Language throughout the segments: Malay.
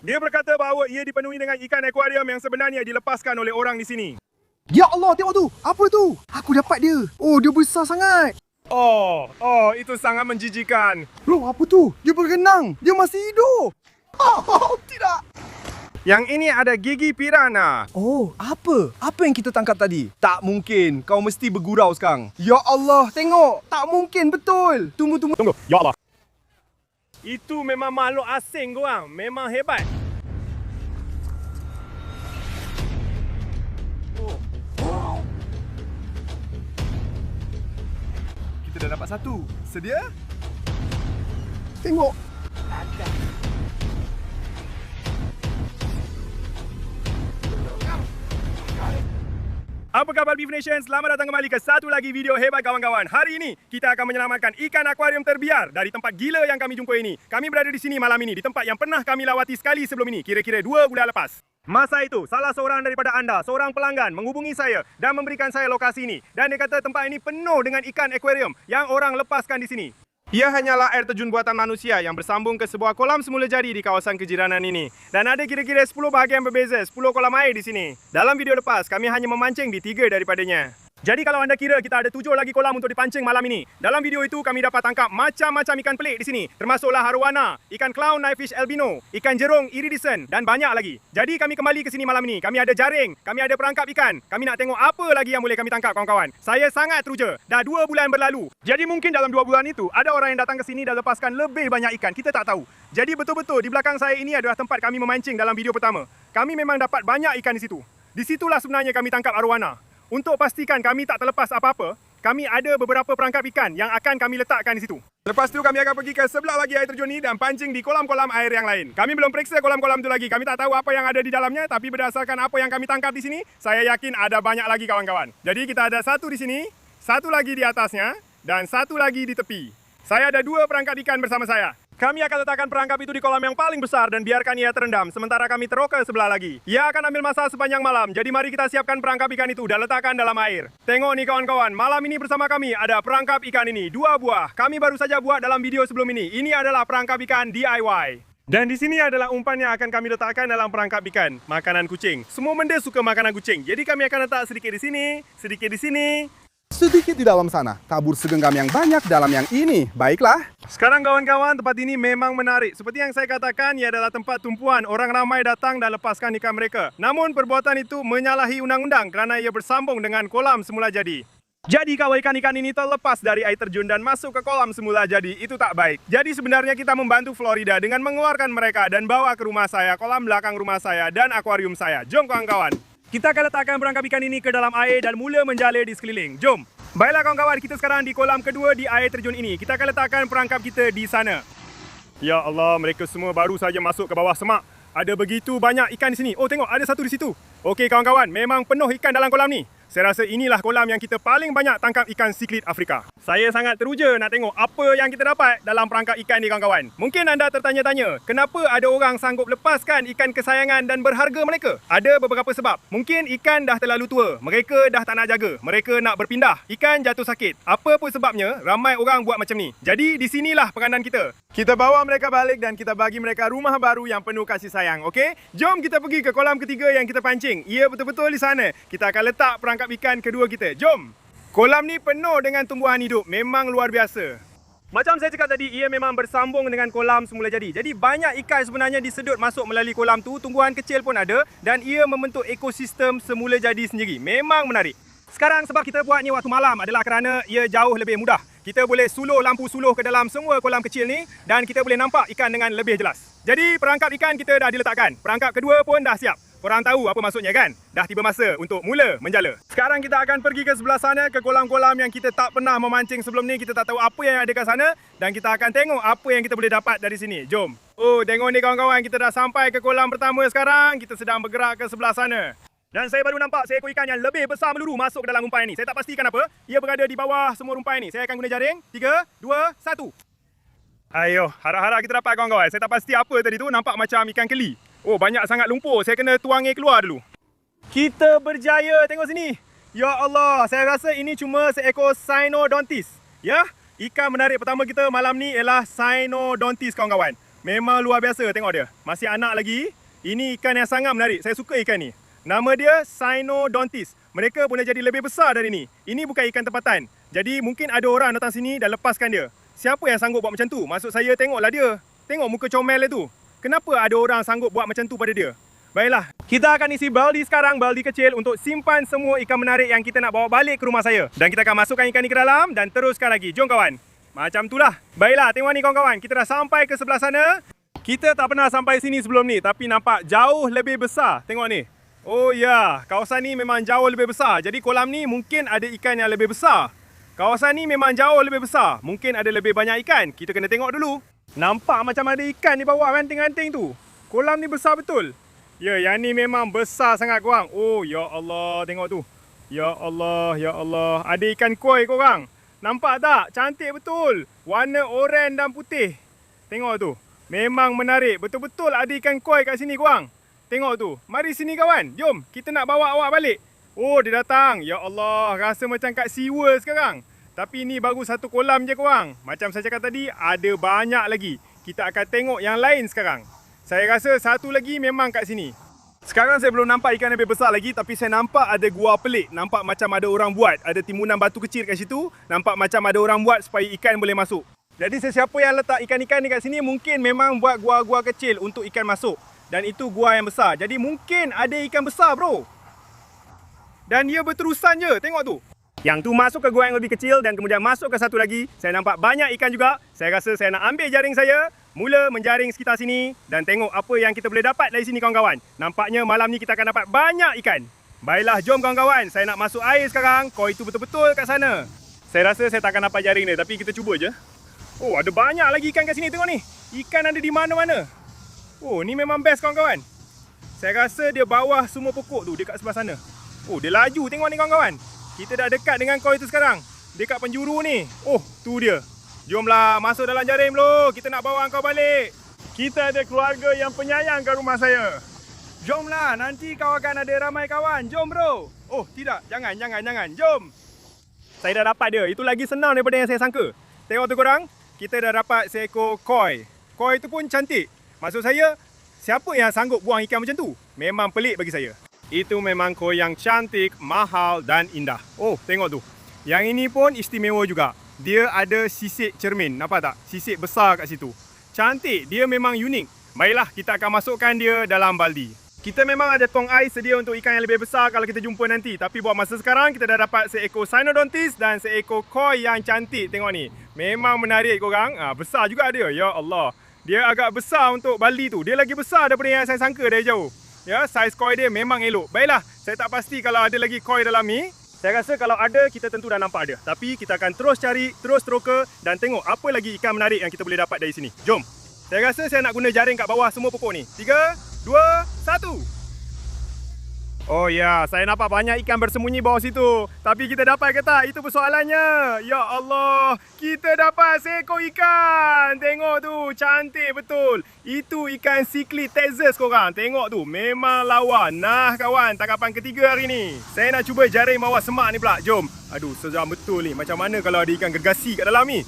Dia berkata bahawa ia dipenuhi dengan ikan akuarium yang sebenarnya dilepaskan oleh orang di sini. Ya Allah, tengok tu. Apa tu? Aku dapat dia. Oh, dia besar sangat. Oh, itu sangat menjijikan. Bro, apa tu? Dia berenang. Dia masih hidup. Oh, tidak. Yang ini ada gigi piranha. Oh, apa? Apa yang kita tangkap tadi? Tak mungkin. Kau mesti bergurau sekarang. Ya Allah, tengok. Tak mungkin, betul. Tunggu. Tunggu, ya Allah. Itu memang makhluk asing korang. Memang hebat. Kita dah dapat satu. Sedia? Tengok. Apa khabar Beef Nation? Selamat datang kembali ke satu lagi video hebat kawan-kawan. Hari ini kita akan menyelamatkan ikan akuarium terbiar dari tempat gila yang kami jumpa ini. Kami berada di sini malam ini di tempat yang pernah kami lawati sekali sebelum ini, kira-kira 2 bulan lepas. Masa itu, salah seorang daripada anda, seorang pelanggan, menghubungi saya dan memberikan saya lokasi ini. Dan dia kata tempat ini penuh dengan ikan akuarium yang orang lepaskan di sini. Ia hanyalah air terjun buatan manusia yang bersambung ke sebuah kolam semula jadi di kawasan kejiranan ini. Dan ada kira-kira 10 bahagian berbeza, 10 kolam air di sini. Dalam video lepas, kami hanya memancing di 3 daripadanya. Jadi kalau anda kira kita ada 7 lagi kolam untuk dipancing malam ini, dalam video itu kami dapat tangkap macam-macam ikan pelik di sini. Termasuklah arowana, ikan clown knifefish albino, ikan jerung iridescent dan banyak lagi. Jadi kami kembali ke sini malam ini. Kami ada jaring, kami ada perangkap ikan. Kami nak tengok apa lagi yang boleh kami tangkap kawan-kawan. Saya sangat teruja. Dah 2 bulan berlalu. Jadi mungkin dalam 2 bulan itu ada orang yang datang ke sini dan lepaskan lebih banyak ikan. Kita tak tahu. Jadi betul-betul di belakang saya ini adalah tempat kami memancing dalam video pertama. Kami memang dapat banyak ikan di situ. Di situlah sebenarnya kami tangkap arowana. Untuk pastikan kami tak terlepas apa-apa, kami ada beberapa perangkap ikan yang akan kami letakkan di situ. Lepas tu kami akan pergi ke sebelah lagi air terjun ni dan pancing di kolam-kolam air yang lain. Kami belum periksa kolam-kolam tu lagi. Kami tak tahu apa yang ada di dalamnya, tapi berdasarkan apa yang kami tangkap di sini, saya yakin ada banyak lagi kawan-kawan. Jadi kita ada satu di sini, satu lagi di atasnya, dan satu lagi di tepi. Saya ada 2 perangkap ikan bersama saya. Kami akan letakkan perangkap itu di kolam yang paling besar dan biarkan ia terendam sementara kami teroka sebelah lagi. Ia akan ambil masa sepanjang malam, jadi mari kita siapkan perangkap ikan itu dan letakkan dalam air. Tengok nih kawan-kawan, malam ini bersama kami ada perangkap ikan ini, 2 buah. Kami baru saja buat dalam video sebelum ini. Ini adalah perangkap ikan DIY. Dan di sini adalah umpan yang akan kami letakkan dalam perangkap ikan. Makanan kucing. Semua benda suka makanan kucing. Jadi kami akan letak sedikit di sini, sedikit di sini. Sedikit di dalam sana. Tabur segenggam yang banyak dalam yang ini. Baiklah. Sekarang kawan-kawan, tempat ini memang menarik. Seperti yang saya katakan, ia adalah tempat tumpuan. Orang ramai datang dan lepaskan ikan mereka. Namun perbuatan itu menyalahi undang-undang kerana ia bersambung dengan kolam semula jadi. Jadi kalau ikan-ikan ini terlepas dari air terjun dan masuk ke kolam semula jadi, itu tak baik. Jadi sebenarnya kita membantu Florida dengan mengeluarkan mereka dan bawa ke rumah saya, kolam belakang rumah saya dan akuarium saya. Jom kawan-kawan. Kita akan letakkan perangkap ikan ini ke dalam air dan mula menjalir di sekeliling. Jom. Baiklah kawan-kawan, kita sekarang di kolam kedua di air terjun ini. Kita akan letakkan perangkap kita di sana. Ya Allah, mereka semua baru saja masuk ke bawah semak. Ada begitu banyak ikan di sini. Oh, tengok ada satu di situ. Okey kawan-kawan, memang penuh ikan dalam kolam ni. Saya rasa inilah kolam yang kita paling banyak tangkap ikan siklid Afrika. Saya sangat teruja nak tengok apa yang kita dapat dalam perangkap ikan ni kawan-kawan. Mungkin anda tertanya-tanya, kenapa ada orang sanggup lepaskan ikan kesayangan dan berharga mereka? Ada beberapa sebab. Mungkin ikan dah terlalu tua, mereka dah tak nak jaga, mereka nak berpindah, ikan jatuh sakit. Apa pun sebabnya, ramai orang buat macam ni. Jadi di sinilah peranan kita. Kita bawa mereka balik dan kita bagi mereka rumah baru yang penuh kasih sayang, okey? Jom kita pergi ke kolam ketiga yang kita pancing. Ia betul-betul di sana. Kita akan letak perangkap ikan kedua kita. Jom! Kolam ni penuh dengan tumbuhan hidup. Memang luar biasa. Macam saya cakap tadi, ia memang bersambung dengan kolam semula jadi. Jadi banyak ikan sebenarnya disedut masuk melalui kolam tu. Tumbuhan kecil pun ada. Dan ia membentuk ekosistem semula jadi sendiri. Memang menarik. Sekarang sebab kita buatnya waktu malam adalah kerana ia jauh lebih mudah. Kita boleh suluh lampu suluh ke dalam semua kolam kecil ni. Dan kita boleh nampak ikan dengan lebih jelas. Jadi perangkap ikan kita dah diletakkan. Perangkap kedua pun dah siap. Korang tahu apa maksudnya kan? Dah tiba masa untuk mula menjala. Sekarang kita akan pergi ke sebelah sana, ke kolam-kolam yang kita tak pernah memancing sebelum ni. Kita tak tahu apa yang ada kat sana. Dan kita akan tengok apa yang kita boleh dapat dari sini. Jom. Oh, tengok ni kawan-kawan. Kita dah sampai ke kolam pertama sekarang. Kita sedang bergerak ke sebelah sana. Dan saya baru nampak seekor ikan yang lebih besar meluru masuk ke dalam umpan ini. Saya tak pastikan apa. Ia berada di bawah semua umpan ini. Saya akan guna jaring. 3, 2, 1. Ayo, harap-harap kita dapat kawan-kawan. Saya tak pasti apa tadi tu. Nampak macam ikan keli. Oh, banyak sangat lumpur. Saya kena tuang air keluar dulu. Kita berjaya. Tengok sini. Ya Allah, saya rasa ini cuma seekor Cynodontis. Ya, ikan menarik pertama kita malam ni ialah Cynodontis kawan-kawan. Memang luar biasa tengok dia. Masih anak lagi. Ini ikan yang sangat menarik. Saya suka ikan ni. Nama dia Cynodontis. Mereka boleh jadi lebih besar dari ni. Ini bukan ikan tempatan. Jadi mungkin ada orang datang sini dan lepaskan dia. Siapa yang sanggup buat macam tu? Maksud saya tengoklah dia. Tengok muka comel dia tu. Kenapa ada orang sanggup buat macam tu pada dia? Baiklah, kita akan isi baldi sekarang, baldi kecil untuk simpan semua ikan menarik yang kita nak bawa balik ke rumah saya. Dan kita akan masukkan ikan ni ke dalam dan teruskan lagi. Jom kawan. Macam itulah. Baiklah, tengok ni kawan-kawan. Kita dah sampai ke sebelah sana. Kita tak pernah sampai sini sebelum ni, tapi nampak jauh lebih besar. Tengok ni. Oh ya, kawasan ni memang jauh lebih besar. Jadi kolam ni mungkin ada ikan yang lebih besar. Kawasan ni memang jauh lebih besar. Mungkin ada lebih banyak ikan. Kita kena tengok dulu. Nampak macam ada ikan di bawah ranting-ranting tu. Kolam ni besar betul. Ya, yang ni memang besar sangat korang. Oh, ya Allah, tengok tu. Ya Allah, ya Allah. Ada ikan koi korang. Nampak tak? Cantik betul. Warna oranye dan putih. Tengok tu. Memang menarik. Betul-betul ada ikan koi kat sini korang. Tengok tu. Mari sini kawan. Jom, kita nak bawa awak balik. Oh, dia datang. Ya Allah, rasa macam kat SeaWorld sekarang. Tapi ni baru satu kolam je korang. Macam saya cakap tadi, ada banyak lagi. Kita akan tengok yang lain sekarang. Saya rasa satu lagi memang kat sini. Sekarang saya belum nampak ikan lebih besar lagi, tapi saya nampak ada gua pelik. Nampak macam ada orang buat. Ada timbunan batu kecil kat situ. Nampak macam ada orang buat supaya ikan boleh masuk. Jadi sesiapa yang letak ikan-ikan ni kat sini mungkin memang buat gua-gua kecil untuk ikan masuk. Dan itu gua yang besar. Jadi mungkin ada ikan besar bro. Dan dia berterusan je. Tengok tu. Yang tu masuk ke gua yang lebih kecil dan kemudian masuk ke satu lagi. Saya nampak banyak ikan juga. Saya rasa saya nak ambil jaring saya, mula menjaring sekitar sini dan tengok apa yang kita boleh dapat dari sini kawan-kawan. Nampaknya malam ni kita akan dapat banyak ikan. Baiklah, jom kawan-kawan. Saya nak masuk air sekarang. Koi itu betul-betul kat sana. Saya rasa saya tak akan dapat jaring dia, tapi kita cuba je. Oh, ada banyak lagi ikan kat sini. Tengok ni. Ikan ada di mana-mana. Oh, ni memang best kawan-kawan. Saya rasa dia bawah semua pokok tu dekat sebelah sana. Oh, dia laju. Tengok ni kawan-kawan. Kita dah dekat dengan koi itu sekarang. Dekat penjuru ni. Oh, tu dia. Jomlah masuk dalam jaring dulu. Kita nak bawa kau balik. Kita ada keluarga yang penyayang kat rumah saya. Jomlah, nanti kau akan ada ramai kawan. Jom bro. Oh, tidak. Jangan. Jom. Saya dah dapat dia. Itu lagi senang daripada yang saya sangka. Tengok tu korang. Kita dah dapat seekor koi. Koi itu pun cantik. Maksud saya, siapa yang sanggup buang ikan macam tu? Memang pelik bagi saya. Itu memang koi yang cantik, mahal dan indah. Oh, tengok tu. Yang ini pun istimewa juga. Dia ada sisik cermin. Nampak tak? Sisik besar kat situ. Cantik. Dia memang unik. Baiklah, kita akan masukkan dia dalam baldi. Kita memang ada tong ais sedia untuk ikan yang lebih besar kalau kita jumpa nanti. Tapi buat masa sekarang, kita dah dapat seekor Cynodontis dan seekor koi yang cantik. Tengok ni. Memang menarik korang. Besar juga dia. Ya Allah. Dia agak besar untuk baldi tu. Dia lagi besar daripada yang saya sangka dari jauh. Ya, saiz koi dia memang elok. Baiklah, saya tak pasti kalau ada lagi koi dalam ni. Saya rasa kalau ada, kita tentu dah nampak dia. Tapi kita akan terus cari, terus teroka dan tengok apa lagi ikan menarik yang kita boleh dapat dari sini. Jom. Saya rasa saya nak guna jaring kat bawah semua pokok ni. 3, 2, 1. Oh ya, saya nampak banyak ikan bersembunyi bawah situ. Tapi kita dapat ke tak? Itu persoalannya. Ya Allah, kita dapat seekor ikan. Tengok tu, cantik betul. Itu ikan Cichlid Texas korang. Tengok tu, memang lawa. Nah kawan, tangkapan ketiga hari ni. Saya nak cuba jaring bawah semak ni pula. Jom. Aduh, seram betul ni. Macam mana kalau ada ikan gergasi kat dalam ni?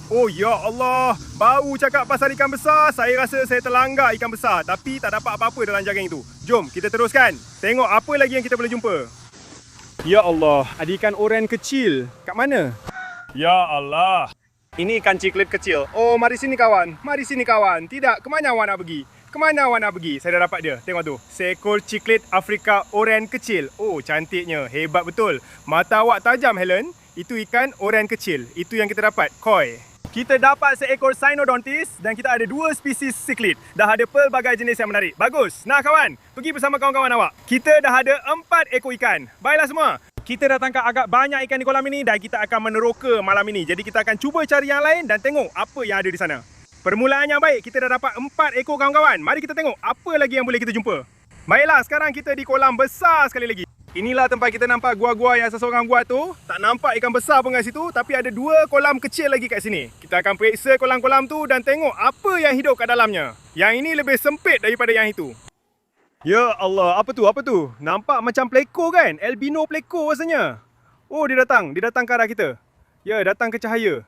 Oh ya Allah, baru cakap pasal ikan besar, saya rasa saya terlanggar ikan besar. Tapi tak dapat apa-apa dalam jaring itu. Jom, kita teruskan. Tengok apa lagi yang kita boleh jumpa. Ya Allah, ada ikan oranye kecil. Kat mana? Ya Allah. Ini ikan Cichlid kecil. Oh, mari sini kawan. Mari sini kawan. Tidak, kemana awak nak pergi? Kemana awak nak pergi? Saya dah dapat dia. Tengok tu. Seekor Cichlid Afrika oranye kecil. Oh, cantiknya. Hebat betul. Mata awak tajam, Helen. Itu ikan oranye kecil. Itu yang kita dapat. Koi. Kita dapat seekor Cynodontis dan kita ada 2 spesies Cichlid. Dah ada pelbagai jenis yang menarik. Bagus. Nah kawan, pergi bersama kawan-kawan awak. Kita dah ada 4 ekor ikan. Baiklah semua. Kita dah tangkap agak banyak ikan di kolam ini dan kita akan meneroka malam ini. Jadi kita akan cuba cari yang lain dan tengok apa yang ada di sana. Permulaan yang baik, kita dah dapat 4 ekor kawan-kawan. Mari kita tengok apa lagi yang boleh kita jumpa. Baiklah, sekarang kita di kolam besar sekali lagi. Inilah tempat kita nampak gua-gua yang seseorang buat tu. Tak nampak ikan besar pun kat situ, tapi ada 2 kolam kecil lagi kat sini. Kita akan periksa kolam-kolam tu dan tengok apa yang hidup kat dalamnya. Yang ini lebih sempit daripada yang itu. Ya Allah, apa tu? Nampak macam pleko kan? Albino pleko rasanya. Oh, dia datang ke arah kita. Ya, datang ke cahaya.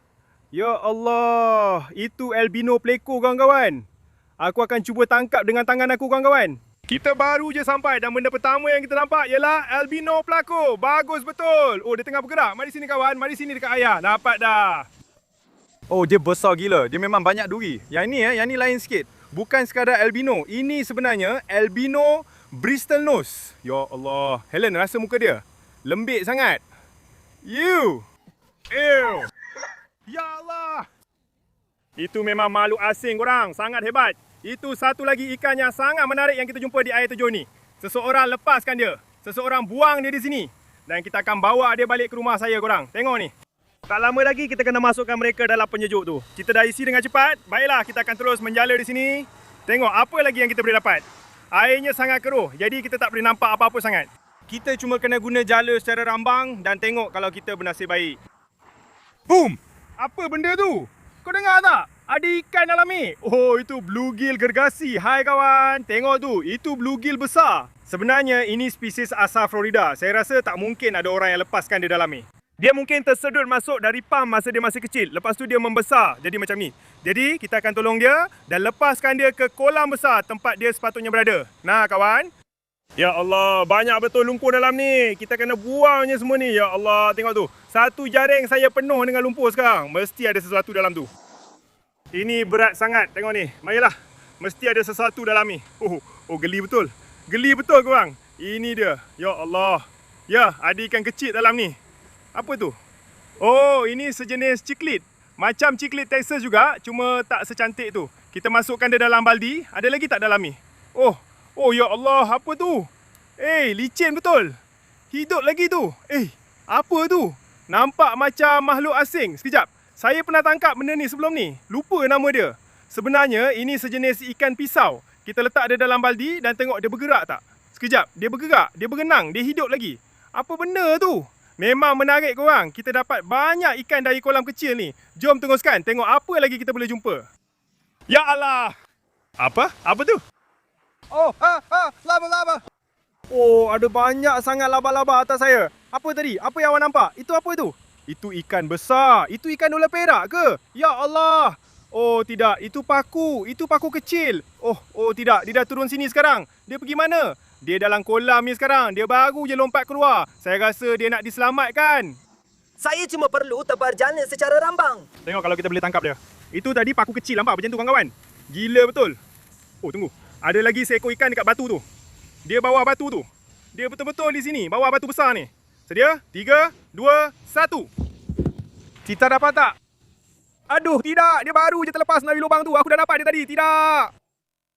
Ya Allah, itu albino pleko kawan-kawan. Aku akan cuba tangkap dengan tangan aku, kawan-kawan. Kita baru je sampai dan benda pertama yang kita nampak ialah albino pelako. Bagus betul. Oh, dia tengah bergerak. Mari sini kawan, mari sini dekat ayah. Dapat dah. Oh, dia besar gila. Dia memang banyak duri. Yang ni lain sikit. Bukan sekadar albino. Ini sebenarnya albino Bristol nose. Ya Allah. Helen, rasa muka dia? Lembik sangat. Ew. Ya Allah. Itu memang makhluk asing korang. Sangat hebat. Itu satu lagi ikan yang sangat menarik yang kita jumpa di air terjun ni. Seseorang lepaskan dia. Seseorang buang dia di sini. Dan kita akan bawa dia balik ke rumah saya korang. Tengok ni. Tak lama lagi kita kena masukkan mereka dalam penyejuk tu. Kita dah isi dengan cepat. Baiklah, kita akan terus menjala di sini. Tengok apa lagi yang kita boleh dapat. Airnya sangat keruh. Jadi kita tak boleh nampak apa-apa sangat. Kita cuma kena guna jala secara rambang dan tengok kalau kita bernasib baik. Boom! Apa benda tu? Kau dengar tak? Ada ikan dalam ni. Oh, itu bluegill gergasi. Hai kawan. Tengok tu. Itu bluegill besar. Sebenarnya ini spesies asal Florida. Saya rasa tak mungkin ada orang yang lepaskan dia dalam ni. Dia mungkin tersedut masuk dari pam masa dia masih kecil. Lepas tu dia membesar. Jadi macam ni. Jadi kita akan tolong dia dan lepaskan dia ke kolam besar tempat dia sepatutnya berada. Nah kawan. Ya Allah, banyak betul lumpur dalam ni. Kita kena buangnya semua ni. Ya Allah, tengok tu. Satu jaring saya penuh dengan lumpur sekarang. Mesti ada sesuatu dalam tu. Ini berat sangat. Tengok ni. Marilah. Mesti ada sesuatu dalam ni. Oh, geli betul. Geli betul korang. Ini dia. Ya Allah. Ya, ada ikan kecil dalam ni. Apa tu? Oh, ini sejenis ciklit. Macam ciklit Texas juga, cuma tak secantik tu. Kita masukkan dia dalam baldi. Ada lagi tak dalam ni? Oh ya Allah, apa tu? Licin betul. Hidup lagi tu. Apa tu? Nampak macam makhluk asing. Sekejap. Saya pernah tangkap benda ni sebelum ni. Lupa nama dia. Sebenarnya ini sejenis ikan pisau. Kita letak dia dalam baldi dan tengok dia bergerak tak? Sekejap. Dia bergerak. Dia berenang. Dia hidup lagi. Apa benda tu? Memang menarik korang. Kita dapat banyak ikan dari kolam kecil ni. Jom teruskan. Tengok apa lagi kita boleh jumpa. Ya Allah. Apa? Apa tu? Laba-laba. Oh, ada banyak sangat laba-laba atas saya. Apa tadi? Apa yang awak nampak? Itu apa itu? Itu ikan besar. Itu ikan dolar perak ke? Ya Allah. Oh, tidak. Itu paku. Itu paku kecil. Oh, tidak. Dia dah turun sini sekarang. Dia pergi mana? Dia dalam kolam ni sekarang. Dia baru je lompat keluar. Saya rasa dia nak diselamatkan. Saya cuma perlu tebar jala secara rambang. Tengok kalau kita boleh tangkap dia. Itu tadi paku kecil, nampak macam tu kawan-kawan? Gila betul. Oh, tunggu. Ada lagi seekor ikan dekat batu tu. Dia bawah batu tu. Dia betul-betul di sini, bawah batu besar ni. Sedia? 3, 2, 1. Cita dapat tak? Aduh, tidak. Dia baru je terlepas dari lubang tu. Aku dah dapat dia tadi. Tidak.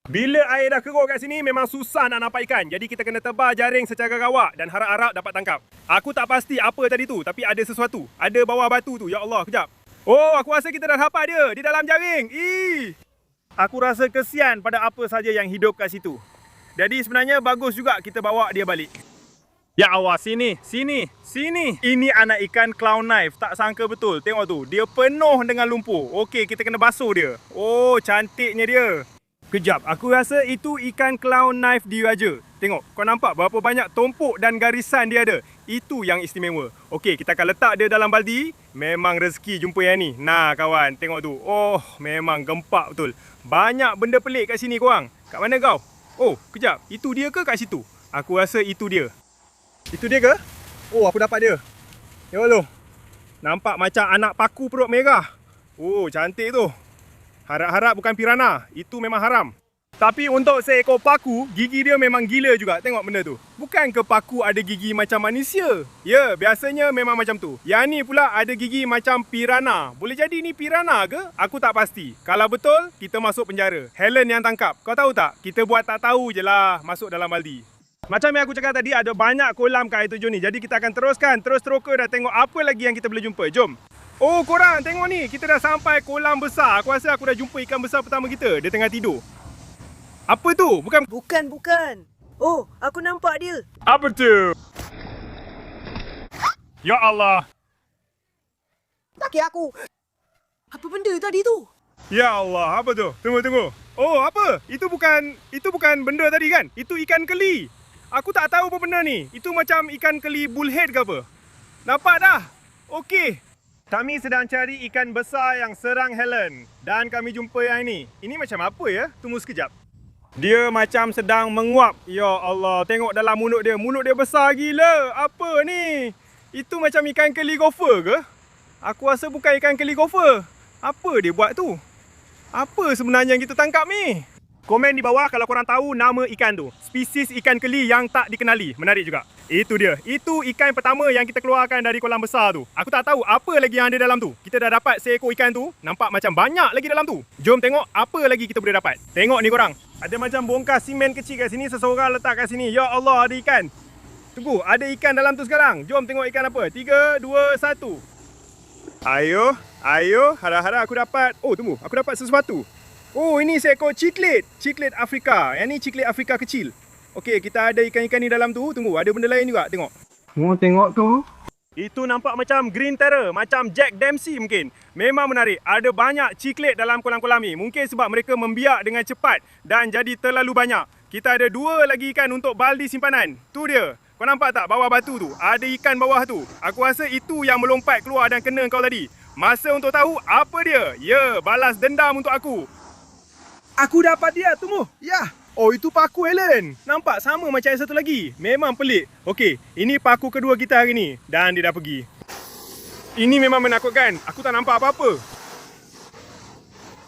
Bila air dah keruh kat sini, memang susah nak nampak ikan. Jadi kita kena tebar jaring secara rawak dan harap-harap dapat tangkap. Aku tak pasti apa tadi tu, tapi ada sesuatu. Ada bawah batu tu. Ya Allah, kejap. Oh, aku rasa kita dah dapat dia. Di dalam jaring. Aku rasa kesian pada apa saja yang hidup kat situ. Jadi sebenarnya bagus juga kita bawa dia balik. Ya Allah, sini. Ini anak ikan clown knife. Tak sangka betul. Tengok tu. Dia penuh dengan lumpur. Okey, kita kena basuh dia. Oh, cantiknya dia. Kejap, aku rasa itu ikan clown knife diraja. Tengok, kau nampak berapa banyak tumpuk dan garisan dia ada. Itu yang istimewa. Okey, kita akan letak dia dalam baldi. Memang rezeki jumpa yang ni. Nah kawan, tengok tu. Oh, memang gempak betul. Banyak benda pelik kat sini korang. Kat mana kau? Oh, kejap. Itu dia ke kat situ? Aku rasa itu dia. Itu dia ke? Oh, aku dapat dia. Tengok tu. Nampak macam anak paku perut merah. Oh, cantik tu. Harap-harap bukan piranha. Itu memang haram. Tapi untuk seekor paku, gigi dia memang gila juga. Tengok benda tu. Bukan ke paku ada gigi macam manusia? Ya, biasanya memang macam tu. Yang ni pula ada gigi macam piranha. Boleh jadi ni piranha ke? Aku tak pasti. Kalau betul, kita masuk penjara. Helen yang tangkap. Kau tahu tak? Kita buat tak tahu je lah masuk dalam baldi. Macam yang aku cakap tadi, ada banyak kolam kat air terjun ni. Jadi kita akan teruskan, terus teroka dan tengok apa lagi yang kita boleh jumpa. Jom. Oh korang, tengok ni. Kita dah sampai kolam besar. Aku rasa aku dah jumpa ikan besar pertama kita. Dia tengah tidur. Apa tu? Bukan. Oh, aku nampak dia. Apa tu? Ya Allah. Kaki aku. Apa benda tadi tu? Ya Allah, apa tu? Tunggu. Oh, apa? Itu bukan benda tadi kan? Itu ikan keli. Aku tak tahu apa benda ni. Itu macam ikan keli bullhead ke apa? Nampak dah? Okey. Kami sedang cari ikan besar yang serang Helen. Dan kami jumpa yang ini. Ini macam apa ya? Tunggu sekejap. Dia macam sedang menguap. Ya Allah, tengok dalam mulut dia. Mulut dia besar gila. Apa ni? Itu macam ikan keli gopher ke? Aku rasa bukan ikan keli gopher. Apa dia buat tu? Apa sebenarnya yang kita tangkap ni? Komen di bawah kalau korang tahu nama ikan tu. Spesies ikan keli yang tak dikenali. Menarik juga. Itu dia. Itu ikan pertama yang kita keluarkan dari kolam besar tu. Aku tak tahu apa lagi yang ada dalam tu. Kita dah dapat seekor ikan tu. Nampak macam banyak lagi dalam tu. Jom tengok apa lagi kita boleh dapat. Tengok ni korang. Ada macam bongkar simen kecil kat sini. Seseorang letak kat sini. Ya Allah, ada ikan. Tunggu, ada ikan dalam tu sekarang. Jom tengok ikan apa. 3, 2, 1. Ayo. Harap-harap aku dapat. Oh, tunggu. Aku dapat sesuatu. Oh, ini seekor ciklet. Ciklet Afrika. Yang ni ciklet Afrika kecil. Okey, kita ada ikan-ikan ni dalam tu. Tunggu, ada benda lain juga. Tengok. Tengok tu. Itu nampak macam green terror. Macam Jack Dempsey mungkin. Memang menarik. Ada banyak ciklet dalam kolam-kolam ni. Mungkin sebab mereka membiak dengan cepat. Dan jadi terlalu banyak. Kita ada 2 lagi ikan untuk baldi simpanan. Tu dia. Kau nampak tak bawah batu tu? Ada ikan bawah tu. Aku rasa itu yang melompat keluar dan kena kau tadi. Masa untuk tahu apa dia. Ya, balas dendam untuk aku. Aku dapat dia, tunggu. Ya. Oh, itu paku Helen. Nampak sama macam yang satu lagi. Memang pelik. Okey, ini paku kedua kita hari ni. Dan dia dah pergi. Ini memang menakutkan. Aku tak nampak apa-apa.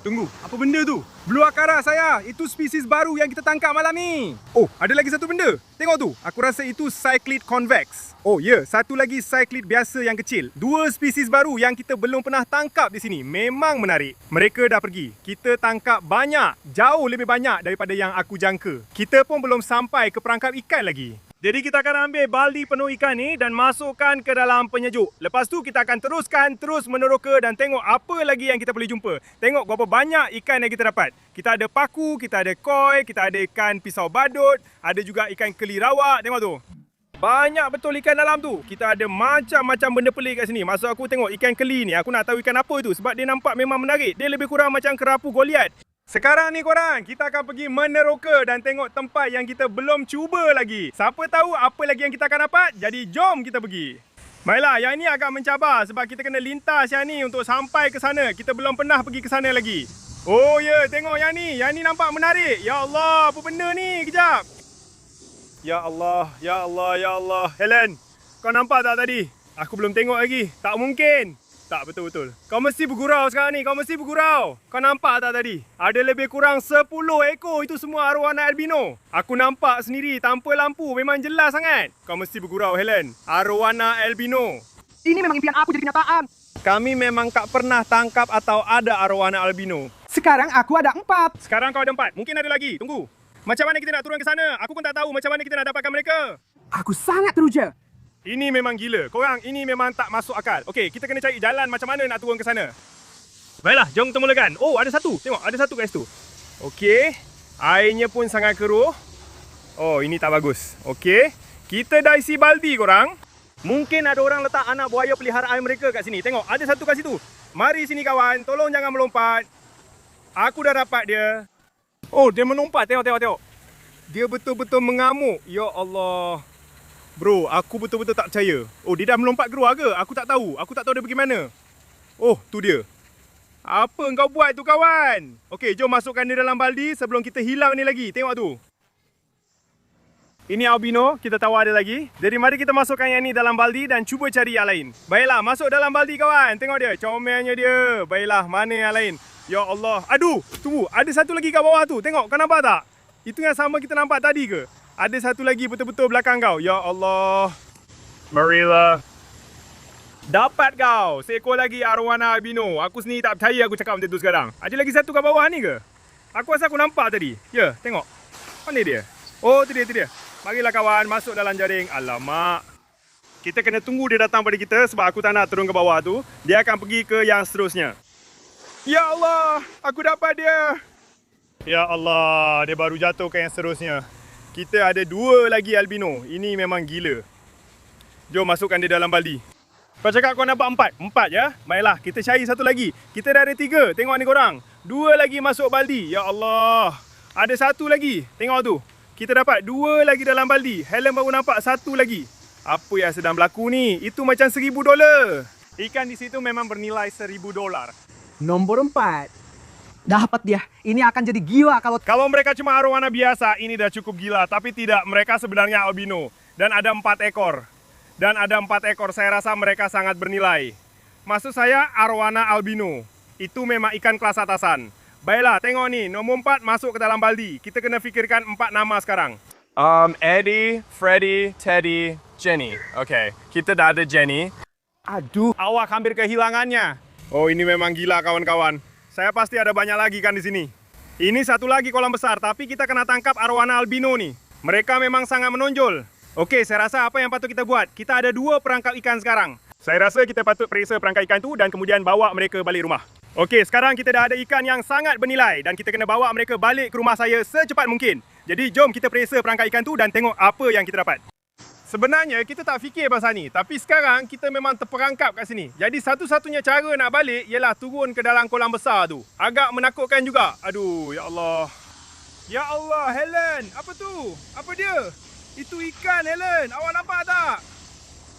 Tunggu, apa benda tu? Blue akara saya. Itu spesies baru yang kita tangkap malam ni. Oh, ada lagi satu benda. Tengok tu. Aku rasa itu cyclid convex. Oh ya, satu lagi cyclid biasa yang kecil. 2 spesies baru yang kita belum pernah tangkap di sini. Memang menarik. Mereka dah pergi. Kita tangkap banyak. Jauh lebih banyak daripada yang aku jangka. Kita pun belum sampai ke perangkap ikan lagi. Jadi kita akan ambil baldi penuh ikan ni dan masukkan ke dalam penyejuk. Lepas tu kita akan terus meneroka dan tengok apa lagi yang kita boleh jumpa. Tengok berapa banyak ikan yang kita dapat. Kita ada paku, kita ada koi, kita ada ikan pisau badut, ada juga ikan keli rawak. Tengok tu. Banyak betul ikan dalam tu. Kita ada macam-macam benda pelik kat sini. Maksud aku tengok ikan keli ni, aku nak tahu ikan apa tu sebab dia nampak memang menarik. Dia lebih kurang macam kerapu Goliat. Sekarang ni korang, kita akan pergi meneroka dan tengok tempat yang kita belum cuba lagi. Siapa tahu apa lagi yang kita akan dapat? Jadi jom kita pergi. Baiklah, yang ini agak mencabar sebab kita kena lintas yang ni untuk sampai ke sana. Kita belum pernah pergi ke sana lagi. Oh ya, tengok yang ni. Yang ni nampak menarik. Ya Allah, apa benda ni? Kejap. Ya Allah, ya Allah, ya Allah. Helen, kau nampak tak tadi? Aku belum tengok lagi. Tak mungkin. Tak, betul-betul. Kau mesti bergurau sekarang ni. Kau mesti bergurau. Kau nampak tak tadi? Ada lebih kurang 10 ekor itu semua arwana albino. Aku nampak sendiri tanpa lampu. Memang jelas sangat. Kau mesti bergurau, Helen. Arwana albino. Ini memang impian aku jadi kenyataan. Kami memang tak pernah tangkap atau ada arwana albino. Sekarang aku ada 4. Sekarang kau ada 4. Mungkin ada lagi. Tunggu. Macam mana kita nak turun ke sana? Aku pun tak tahu macam mana kita nak dapatkan mereka. Aku sangat teruja. Ini memang gila. Korang, ini memang tak masuk akal. Okey, kita kena cari jalan macam mana nak turun ke sana. Baiklah, jom kita mulakan. Oh, ada satu. Tengok, ada satu kat situ. Okey. Airnya pun sangat keruh. Oh, ini tak bagus. Okey. Kita dah isi baldi korang. Mungkin ada orang letak anak buaya peliharaan mereka kat sini. Tengok, ada satu kat situ. Mari sini kawan. Tolong jangan melompat. Aku dah dapat dia. Oh, dia melompat. Tengok. Dia betul-betul mengamuk. Ya Allah. Bro, aku betul-betul tak percaya. Oh, dia dah melompat keluar ke? Aku tak tahu. Aku tak tahu dia pergi mana. Oh, tu dia. Apa kau buat tu kawan? Okey, jom masukkan dia dalam baldi sebelum kita hilang ni lagi. Tengok tu. Ini albino, kita tahu ada lagi. Jadi mari kita masukkan yang ni dalam baldi dan cuba cari yang lain. Baiklah, masuk dalam baldi kawan. Tengok dia, comelnya dia. Baiklah, mana yang lain? Ya Allah. Aduh, tunggu. Ada satu lagi kat bawah tu. Tengok, kau nampak tak? Itu yang sama kita nampak tadi ke? Ada satu lagi betul-betul belakang kau. Ya Allah. Marilla. Dapat kau. Seekor lagi arwana albino. Aku sendiri tak percaya aku cakap macam tu sekarang. Ada lagi satu kat bawah ni ke? Aku rasa aku nampak tadi. Ya, tengok. Mana dia? Oh, tu dia. Marilah kawan, masuk dalam jaring. Alamak. Kita kena tunggu dia datang pada kita sebab aku tak nak turun ke bawah tu. Dia akan pergi ke yang seterusnya. Ya Allah, aku dapat dia. Ya Allah, dia baru jatuh ke yang seterusnya. Kita ada 2 lagi albino. Ini memang gila. Jom masukkan dia dalam baldi. Kau cakap kau nampak 4? 4 ya? Baiklah, kita cari satu lagi. Kita dah ada 3. Tengok ni korang. 2 lagi masuk baldi. Ya Allah. Ada satu lagi. Tengok tu. Kita dapat 2 lagi dalam baldi. Helen baru nampak 1 lagi. Apa yang sedang berlaku ni? Itu macam $1,000. Ikan di situ memang bernilai $1,000. Nombor 4. Dapat dia. Ini akan jadi gila kalau... Kalau mereka cuma arwana biasa, ini dah cukup gila. Tapi tidak, mereka sebenarnya albino. Dan ada 4 ekor. Saya rasa mereka sangat bernilai. Maksud saya arwana albino. Itu memang ikan kelas atasan. Baiklah, tengok ni. Nombor 4 masuk ke dalam baldi. Kita kena fikirkan 4 nama sekarang. Eddie, Freddy, Teddy, Jenny. Okay, kita dah ada Jenny. Aduh. Awak hampir kehilangannya. Oh, ini memang gila kawan-kawan. Saya pasti ada banyak lagi ikan di sini. Ini satu lagi kolam besar, tapi kita kena tangkap arwana albino nih. Mereka memang sangat menonjol. Oke, saya rasa apa yang patut kita buat? Kita ada 2 perangkap ikan sekarang. Saya rasa kita patut periksa perangkap ikan itu dan kemudian bawa mereka balik rumah. Oke, sekarang kita dah ada ikan yang sangat bernilai dan kita kena bawa mereka balik ke rumah saya secepat mungkin. Jadi jom kita periksa perangkap ikan tu dan tengok apa yang kita dapat. Sebenarnya kita tak fikir pasal ni, tapi sekarang kita memang terperangkap kat sini. Jadi satu-satunya cara nak balik ialah turun ke dalam kolam besar tu. Agak menakutkan juga. Aduh, ya Allah. Ya Allah, Helen, apa tu? Apa dia? Itu ikan, Helen. Awak nampak tak?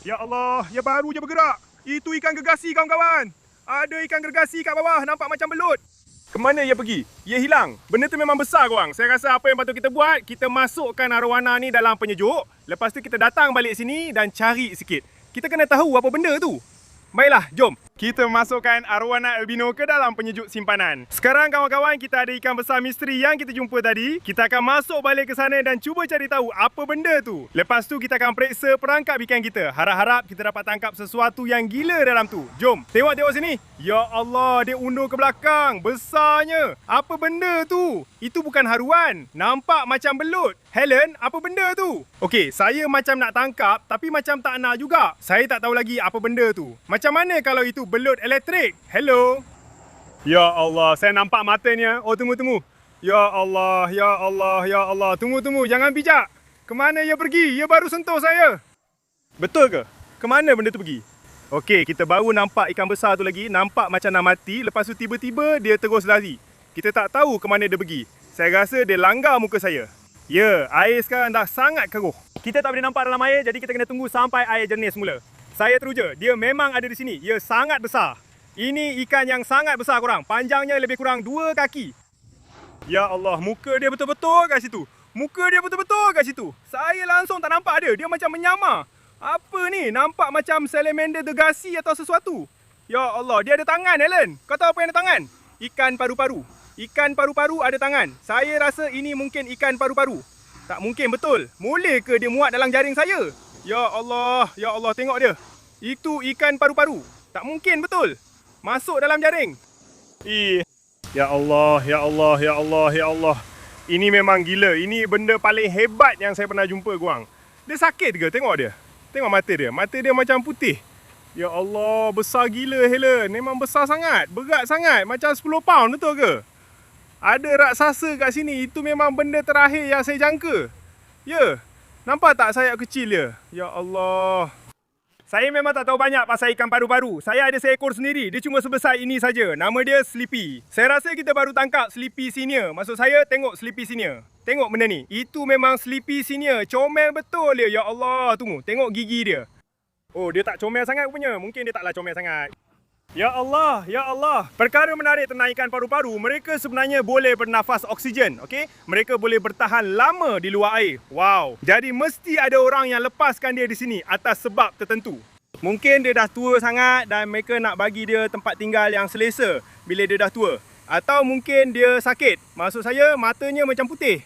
Ya Allah, dia baru je bergerak. Itu ikan gergasi, kawan-kawan. Ada ikan gergasi kat bawah, nampak macam belut. Kemana ia pergi? Ia hilang. Benda tu memang besar korang. Saya rasa apa yang patut kita buat, kita masukkan arwana ni dalam penyejuk. Lepas tu kita datang balik sini dan cari sikit. Kita kena tahu apa benda tu. Baiklah, jom. Kita masukkan arwana albino ke dalam penyejuk simpanan. Sekarang kawan-kawan, kita ada ikan besar misteri yang kita jumpa tadi. Kita akan masuk balik ke sana dan cuba cari tahu apa benda tu. Lepas tu kita akan periksa perangkap ikan kita. Harap-harap kita dapat tangkap sesuatu yang gila dalam tu. Jom, tengok sini. Ya Allah, dia undur ke belakang. Besarnya. Apa benda tu? Itu bukan haruan. Nampak macam belut. Helen, apa benda tu? Okey, saya macam nak tangkap tapi macam tak nak juga. Saya tak tahu lagi apa benda tu. Macam mana kalau itu belut elektrik? Hello? Ya Allah, saya nampak matanya. Oh, tunggu. Ya Allah, ya Allah, ya Allah. Tunggu. Jangan bijak. Kemana ia pergi? Ia baru sentuh saya. Betul ke? Kemana benda tu pergi? Okey, kita baru nampak ikan besar tu lagi. Nampak macam nak mati. Lepas tu tiba-tiba dia terus lari. Kita tak tahu ke mana dia pergi. Saya rasa dia langgar muka saya. Ya, air sekarang dah sangat keruh. Kita tak boleh nampak dalam air, jadi kita kena tunggu sampai air jernih semula. Saya teruja, dia memang ada di sini. Ia sangat besar. Ini ikan yang sangat besar korang. Panjangnya lebih kurang 2 kaki. Ya Allah, muka dia betul-betul kat situ. Saya langsung tak nampak dia. Dia macam menyamar. Apa ni? Nampak macam salamander gergasi atau sesuatu. Ya Allah, dia ada tangan, Helen. Kau tahu apa yang ada tangan? Ikan paru-paru. Ikan paru-paru ada tangan. Saya rasa ini mungkin ikan paru-paru. Tak mungkin betul. Boleh ke dia muat dalam jaring saya? Ya Allah, tengok dia. Itu ikan paru-paru. Tak mungkin betul. Masuk dalam jaring. Ya Allah. Ini memang gila. Ini benda paling hebat yang saya pernah jumpa korang. Dia sakit ke? Tengok dia. Tengok mata dia. Mata dia macam putih. Ya Allah, besar gila Helen. Memang besar sangat. Berat sangat. Macam 10 pound, betul ke? Ada raksasa kat sini. Itu memang benda terakhir yang saya jangka. Ya. Nampak tak sayap kecil dia? Ya Allah. Saya memang tak tahu banyak pasal ikan paru-paru. Saya ada seekor sendiri. Dia cuma sebesar ini saja. Nama dia Sleepy. Saya rasa kita baru tangkap Sleepy Senior. Maksud saya, tengok Sleepy Senior. Tengok benda ni. Itu memang Sleepy Senior. Comel betul dia. Ya Allah. Tunggu. Tengok gigi dia. Oh, dia tak comel sangat punya. Mungkin dia taklah comel sangat. Ya Allah, ya Allah. Perkara menarik tentang ikan paru-paru, mereka sebenarnya boleh bernafas oksigen, okey? Mereka boleh bertahan lama di luar air. Wow. Jadi mesti ada orang yang lepaskan dia di sini atas sebab tertentu. Mungkin dia dah tua sangat dan mereka nak bagi dia tempat tinggal yang selesa bila dia dah tua. Atau mungkin dia sakit. Maksud saya, matanya macam putih.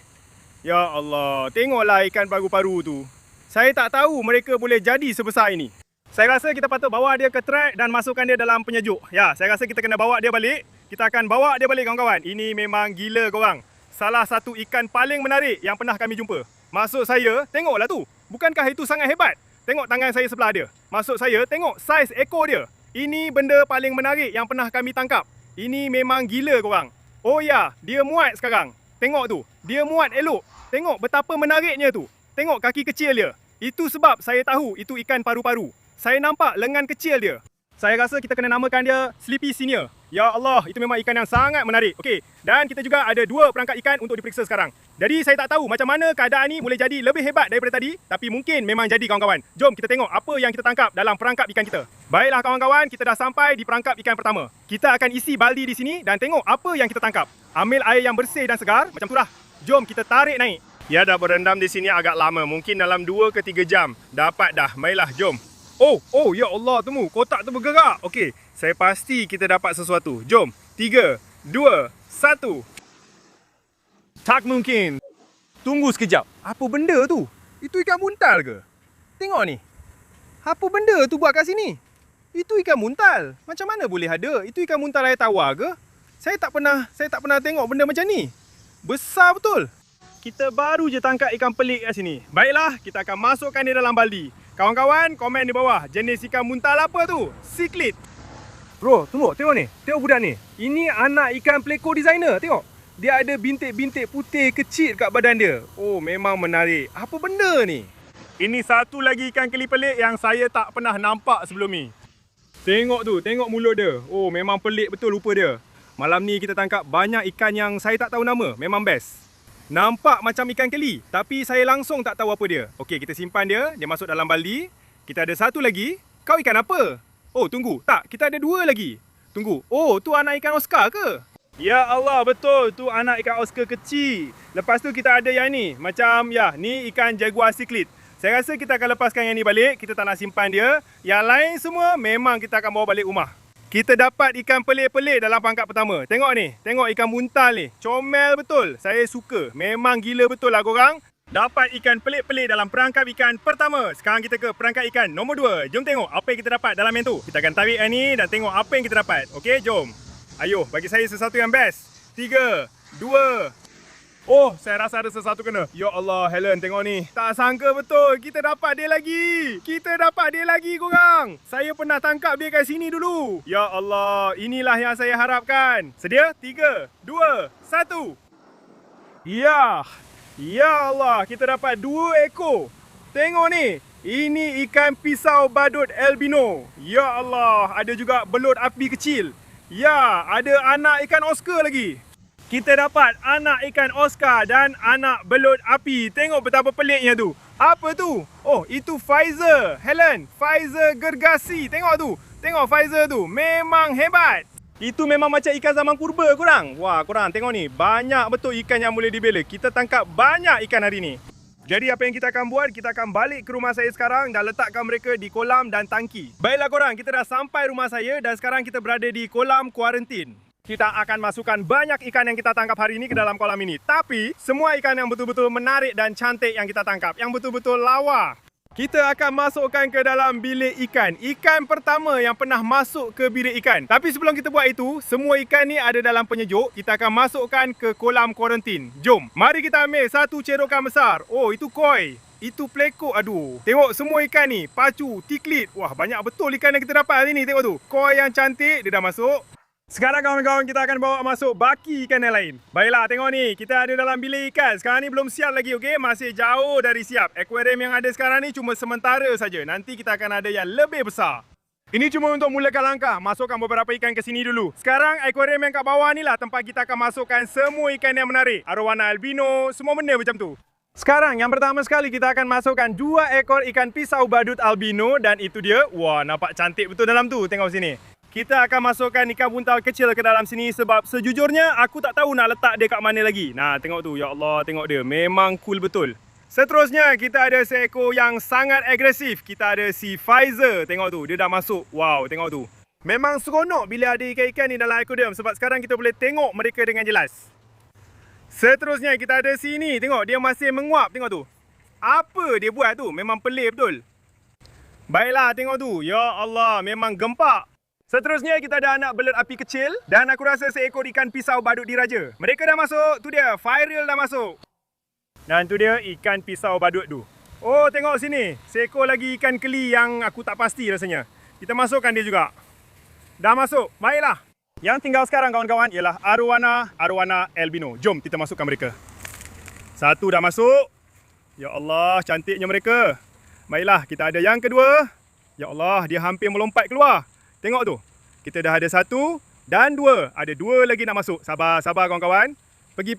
Ya Allah, tengoklah ikan paru-paru tu. Saya tak tahu mereka boleh jadi sebesar ini. Saya rasa kita patut bawa dia ke trek dan masukkan dia dalam penyejuk. Ya, saya rasa kita kena bawa dia balik. Kita akan bawa dia balik kawan-kawan. Ini memang gila korang. Salah satu ikan paling menarik yang pernah kami jumpa. Maksud saya, tengoklah tu. Bukankah itu sangat hebat? Tengok tangan saya sebelah dia. Maksud saya, tengok saiz ekor dia. Ini benda paling menarik yang pernah kami tangkap. Ini memang gila korang. Oh ya, dia muat sekarang. Tengok tu. Dia muat elok. Tengok betapa menariknya tu. Tengok kaki kecil dia. Itu sebab saya tahu itu ikan paru-paru. Saya nampak lengan kecil dia. Saya rasa kita kena namakan dia Sleepy Senior. Ya Allah, itu memang ikan yang sangat menarik. Okey, dan kita juga ada 2 perangkap ikan untuk diperiksa sekarang. Jadi saya tak tahu macam mana keadaan ni boleh jadi lebih hebat daripada tadi, tapi mungkin memang jadi kawan-kawan. Jom kita tengok apa yang kita tangkap dalam perangkap ikan kita. Baiklah kawan-kawan, kita dah sampai di perangkap ikan pertama. Kita akan isi baldi di sini dan tengok apa yang kita tangkap. Ambil air yang bersih dan segar, macam tu lah. Jom kita tarik naik. Ya, dah berendam di sini agak lama, mungkin dalam 2 ke 3 jam. Dapat dah, baiklah jom. Oh, ya Allah, temu, kotak tu bergerak. Okey, saya pasti kita dapat sesuatu. Jom, 3, 2, 1. Tak mungkin. Tunggu sekejap. Apa benda tu? Itu ikan muntal ke? Tengok ni. Apa benda tu buat kat sini? Itu ikan muntal. Macam mana boleh ada? Itu ikan muntal air tawar ke? Saya tak pernah tengok benda macam ni. Besar betul. Kita baru je tangkap ikan pelik kat sini. Baiklah, kita akan masukkan dia dalam baldi. Kawan-kawan, komen di bawah. Jenis ikan muntal apa tu? Siklit. Bro, tengok ni. Tengok budak ni. Ini anak ikan pleko designer. Tengok. Dia ada bintik-bintik putih kecil kat badan dia. Oh, memang menarik. Apa benda ni? Ini satu lagi ikan keli pelik yang saya tak pernah nampak sebelum ni. Tengok tu, tengok mulut dia. Oh, memang pelik betul rupa dia. Malam ni kita tangkap banyak ikan yang saya tak tahu nama. Memang best. Nampak macam ikan keli, tapi saya langsung tak tahu apa dia. Okey, kita simpan dia. Dia masuk dalam baldi. Kita ada satu lagi. Kau ikan apa? Oh, tunggu. Tak, kita ada 2 lagi. Tunggu. Oh, tu anak ikan Oscar ke? Ya Allah, betul. Tu anak ikan Oscar kecil. Lepas tu kita ada yang ni. Macam, ya, ni ikan jaguar siklit. Saya rasa kita akan lepaskan yang ni balik. Kita tak nak simpan dia. Yang lain semua memang kita akan bawa balik rumah. Kita dapat ikan pelik-pelik dalam perangkap pertama. Tengok ni. Tengok ikan muntal ni. Comel betul. Saya suka. Memang gila betul lah korang. Dapat ikan pelik-pelik dalam perangkap ikan pertama. Sekarang kita ke perangkap ikan nombor 2. Jom tengok apa yang kita dapat dalam yang tu. Kita akan tarik yang ni dan tengok apa yang kita dapat. Okey, jom. Ayo, bagi saya sesuatu yang best. 3, 2. Oh, saya rasa ada sesuatu kena. Ya Allah, Helen, tengok ni. Tak sangka betul. Kita dapat dia lagi. Kita dapat dia lagi korang. Saya pernah tangkap dia kat sini dulu. Ya Allah, inilah yang saya harapkan. Sedia? 3, 2, 1. Ya. Ya Allah, kita dapat 2 ekor. Tengok ni. Ini ikan pisau badut albino. Ya Allah, ada juga belut api kecil. Ya, ada anak ikan Oscar lagi. Kita dapat anak ikan Oscar dan anak belut api. Tengok betapa peliknya tu. Apa tu? Oh, itu Pfizer. Helen, Pfizer gergasi. Tengok tu. Tengok Pfizer tu. Memang hebat. Itu memang macam ikan zaman purba korang. Wah, korang tengok ni. Banyak betul ikan yang boleh dibela. Kita tangkap banyak ikan hari ni. Jadi apa yang kita akan buat? Kita akan balik ke rumah saya sekarang dan letakkan mereka di kolam dan tangki. Baiklah korang, kita dah sampai rumah saya dan sekarang kita berada di kolam kuarantin. Kita akan masukkan banyak ikan yang kita tangkap hari ini ke dalam kolam ini. Tapi, semua ikan yang betul-betul menarik dan cantik yang kita tangkap. Yang betul-betul lawa. Kita akan masukkan ke dalam bilik ikan. Ikan pertama yang pernah masuk ke bilik ikan. Tapi sebelum kita buat itu, semua ikan ni ada dalam penyejuk. Kita akan masukkan ke kolam kuarantin. Jom, mari kita ambil satu cerokan besar. Oh, itu koi. Itu pleko. Aduh, tengok semua ikan ni. Pacu, tiklit. Wah, banyak betul ikan yang kita dapat hari ni. Tengok tu. Koi yang cantik, dia dah masuk. Sekarang kawan-kawan kita akan bawa masuk baki ikan yang lain. Baiklah, tengok ni. Kita ada dalam bilik ikan. Sekarang ni belum siap lagi, okey? Masih jauh dari siap. Akuarium yang ada sekarang ni cuma sementara saja. Nanti kita akan ada yang lebih besar. Ini cuma untuk mulakan langkah. Masukkan beberapa ikan ke sini dulu. Sekarang akuarium yang kat bawah ni lah tempat kita akan masukkan semua ikan yang menarik. Arowana albino, semua benda macam tu. Sekarang yang pertama sekali kita akan masukkan 2 ekor ikan pisau badut albino. Dan itu dia. Wah, nampak cantik betul dalam tu. Tengok sini. Kita akan masukkan ikan buntal kecil ke dalam sini sebab sejujurnya aku tak tahu nak letak dia kat mana lagi. Nah, tengok tu. Ya Allah, tengok dia. Memang cool betul. Seterusnya, kita ada seekor yang sangat agresif. Kita ada si Pfizer. Tengok tu, dia dah masuk. Wow, tengok tu. Memang seronok bila ada ikan-ikan ni dalam akuarium sebab sekarang kita boleh tengok mereka dengan jelas. Seterusnya, kita ada sini. Tengok, dia masih menguap. Tengok tu. Apa dia buat tu? Memang pelik betul. Baiklah, tengok tu. Ya Allah, memang gempak. Seterusnya kita ada anak belut api kecil dan aku rasa seekor ikan pisau badut diraja. Mereka dah masuk, tu dia, Viral dah masuk. Dan tu dia ikan pisau badut tu. Oh, tengok sini, seekor lagi ikan keli yang aku tak pasti rasanya. Kita masukkan dia juga. Dah masuk, baiklah. Yang tinggal sekarang kawan-kawan ialah Arowana albino. Jom kita masukkan mereka. Satu dah masuk. Ya Allah, cantiknya mereka. Baiklah, kita ada yang kedua. Ya Allah, dia hampir melompat keluar. Tengok tu. Kita dah ada satu. Dan 2, ada 2 lagi nak masuk. Sabar kawan-kawan. Pergi.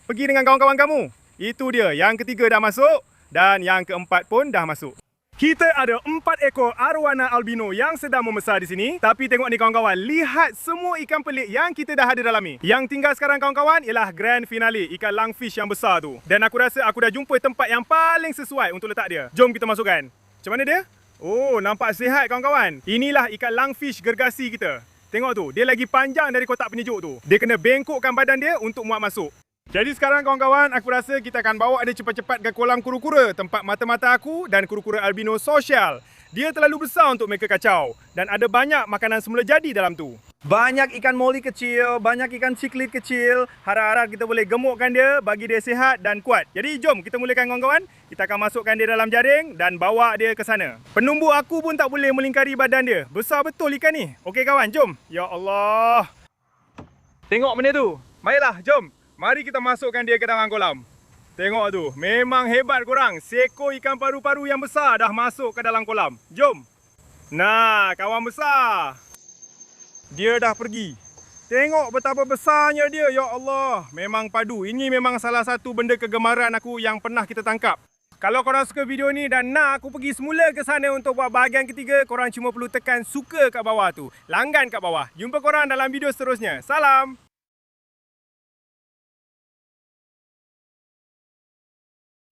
Pergi dengan kawan-kawan kamu. Itu dia, yang ketiga dah masuk dan yang keempat pun dah masuk. Kita ada 4 ekor arwana albino yang sedang membesar di sini. Tapi tengok ni kawan-kawan, lihat semua ikan pelik yang kita dah ada dalam ni. Yang tinggal sekarang kawan-kawan ialah grand finale, ikan langfish yang besar tu. Dan aku rasa aku dah jumpa tempat yang paling sesuai untuk letak dia. Jom kita masukkan. Macam mana dia? Oh, nampak sihat kawan-kawan. Inilah ikan langfish gergasi kita. Tengok tu, dia lagi panjang dari kotak penyejuk tu. Dia kena bengkokkan badan dia untuk muat masuk. Jadi sekarang kawan-kawan, aku rasa kita akan bawa dia cepat-cepat ke kolam kura-kura, tempat mata-mata aku dan kura-kura albino sosial. Dia terlalu besar untuk mereka kacau dan ada banyak makanan semula jadi dalam tu. Banyak ikan moli kecil, banyak ikan ciklit kecil. Harap-harap kita boleh gemukkan dia, bagi dia sihat dan kuat. Jadi jom kita mulakan kawan-kawan. Kita akan masukkan dia dalam jaring dan bawa dia ke sana. Penumbu aku pun tak boleh melingkari badan dia. Besar betul ikan ni. Okey kawan, jom. Ya Allah. Tengok benda tu. Marilah, jom. Mari kita masukkan dia ke dalam kolam. Tengok tu, memang hebat korang. Seekor ikan paru-paru yang besar dah masuk ke dalam kolam. Jom. Nah, kawan besar. Dia dah pergi. Tengok betapa besarnya dia, ya Allah. Memang padu. Ini memang salah satu benda kegemaran aku yang pernah kita tangkap. Kalau korang suka video ni dan nak aku pergi semula ke sana untuk buat bahagian ketiga, korang cuma perlu tekan suka kat bawah tu. Langgan kat bawah. Jumpa korang dalam video seterusnya. Salam.